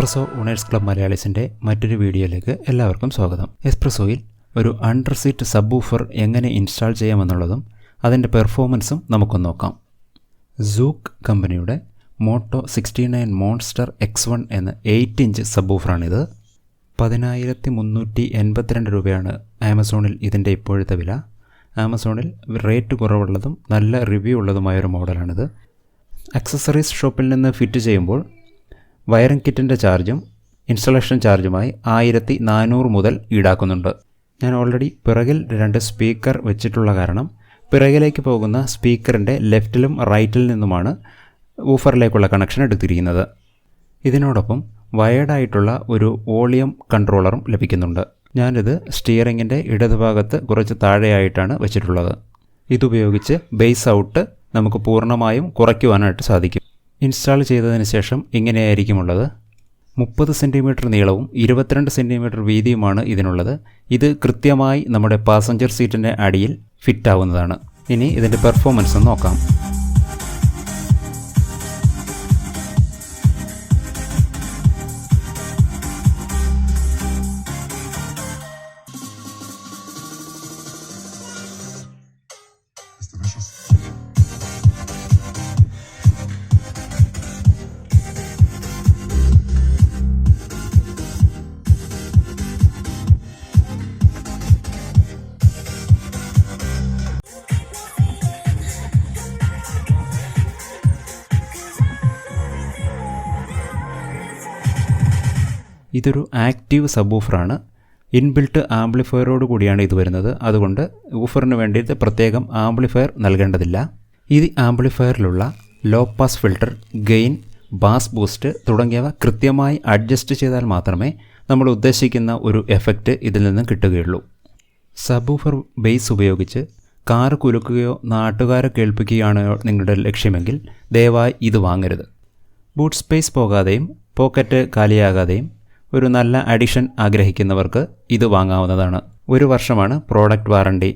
Espresso owners club മലയാളീസിൻ്റെ മറ്റൊരു വീഡിയോയിലേക്ക് എല്ലാവർക്കും സ്വാഗതം. എസ്പ്രസോയിൽ ഒരു അണ്ടർ സീറ്റ് സബ്വൂഫർ എങ്ങനെ ഇൻസ്റ്റാൾ ചെയ്യാമെന്നുള്ളതും അതിൻ്റെ പെർഫോമൻസും നമുക്കൊന്ന് നോക്കാം. സൂക്ക് കമ്പനിയുടെ മോട്ടോ 69 മോൺസ്റ്റർ X1 എന്ന 8 ഇഞ്ച് സബ്വൂഫറാണിത്. 10,382 രൂപയാണ് ആമസോണിൽ ഇതിൻ്റെ ഇപ്പോഴത്തെ വില. ആമസോണിൽ റേറ്റ് കുറവുള്ളതും നല്ല റിവ്യൂ ഉള്ളതുമായൊരു മോഡലാണിത്. അക്സസറീസ് ഷോപ്പിൽ നിന്ന് ഫിറ്റ് ചെയ്യുമ്പോൾ വയറിംഗ് കിറ്റിൻ്റെ ചാർജും ഇൻസ്റ്റലേഷൻ ചാർജുമായി 1,400 മുതൽ ഈടാക്കുന്നുണ്ട്. ഞാൻ ഓൾറെഡി പിറകിൽ 2 സ്പീക്കർ വെച്ചിട്ടുള്ള കാരണം പിറകിലേക്ക് പോകുന്ന സ്പീക്കറിൻ്റെ ലെഫ്റ്റിലും റൈറ്റിൽ നിന്നുമാണ് വൂഫറിലേക്കുള്ള കണക്ഷൻ എടുത്തിരിക്കുന്നത്. ഇതിനോടൊപ്പം വയേർഡായിട്ടുള്ള ഒരു വോളിയം കൺട്രോളറും ലഭിക്കുന്നുണ്ട്. ഞാനിത് സ്റ്റിയറിങ്ങിൻ്റെ ഇടതുഭാഗത്ത് കുറച്ച് താഴെയായിട്ടാണ് വെച്ചിട്ടുള്ളത്. ഇതുപയോഗിച്ച് ബേസ് ഔട്ട് നമുക്ക് പൂർണ്ണമായും കുറയ്ക്കുവാനായിട്ട് സാധിക്കും. ഇൻസ്റ്റാൾ ചെയ്തതിന് ശേഷം ഇങ്ങനെയായിരിക്കുമുള്ളത്. 30 സെൻറ്റിമീറ്റർ നീളവും 22 സെൻറ്റിമീറ്റർ വീതിയുമാണ് ഇതിനുള്ളത്. ഇത് കൃത്യമായി നമ്മുടെ പാസഞ്ചർ സീറ്റിൻ്റെ അടിയിൽ ഫിറ്റ് ആവുന്നതാണ്. ഇനി ഇതിൻ്റെ പെർഫോമൻസ് നോക്കാം. ഇതൊരു ആക്റ്റീവ് സബ്വൂഫറാണ്. ഇൻബിൽട്ട് ആംപ്ലിഫയറോട് കൂടിയാണ് ഇത് വരുന്നത്. അതുകൊണ്ട് വൂഫറിന് വേണ്ടിയിട്ട് പ്രത്യേകം ആംപ്ലിഫയർ നൽകേണ്ടതില്ല. ഈ ആംപ്ലിഫയറിലുള്ള low pass filter, gain, bass boost തുടങ്ങിയവ കൃത്യമായി അഡ്ജസ്റ്റ് ചെയ്താൽ മാത്രമേ നമ്മൾ ഉദ്ദേശിക്കുന്ന ഒരു എഫക്റ്റ് ഇതിൽ നിന്നും കിട്ടുകയുള്ളൂ. സബ്വൂഫർ ബേസ് ഉപയോഗിച്ച് കാർ കുലുക്കുകയോ നാട്ടുകാരെ കേൾപ്പിക്കുകയാണോ നിങ്ങളുടെ ലക്ഷ്യമെങ്കിൽ ദയവായി ഇത് വാങ്ങരുത്. ബൂട്ട് സ്പേസ് പോകാതെയും പോക്കറ്റ് കാലിയാകാതെയും ഒരു നല്ല അഡിഷൻ ആഗ്രഹിക്കുന്നവർക്ക് ഇത് വാങ്ങാവുന്നതാണ്. 1 വർഷമാണ് പ്രോഡക്റ്റ് വാറണ്ടി